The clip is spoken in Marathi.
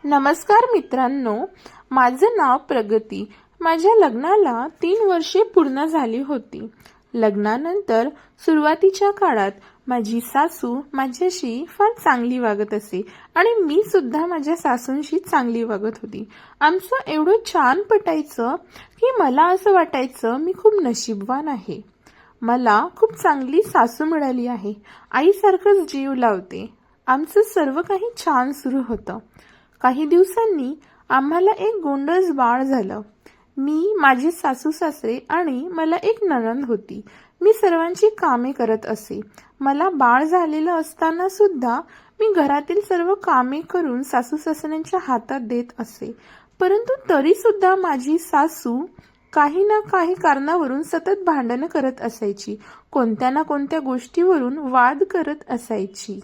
नमस्कार मित्रांनो, माझं नाव प्रगती. माझ्या लग्नाला 3 वर्षे पूर्ण झाली होती. लग्नानंतर सुरुवातीच्या काळात माझी सासू माझ्याशी फार चांगली वागत असे आणि मी सुद्धा माझ्या सासूंशी चांगली वागत होती. आमचं एवढं छान पटायचं की मला असं वाटायचं मी खूप नशीबवान आहे. मला खूप चांगली सासू मिळाली आहे. आईसारखंच जीव लावते. आमचं सर्व काही छान सुरू होतं. काही दिवसांनी आम्हाला एक गोंडस बाळ झालं. मी, माझे सासू सासरे आणि मला एक नणंद होती. मी सर्वांची कामे करत असे. मला बाळ झालेलं असताना सुद्धा मी घरातील सर्व कामे करून सासू सासऱ्यांच्या हातात देत असे. परंतु तरी सुद्धा माझी सासू काही ना काही कारणावरून सतत भांडणं करत असायची. कोणत्या ना कोणत्या गोष्टीवरून वाद करत असायची.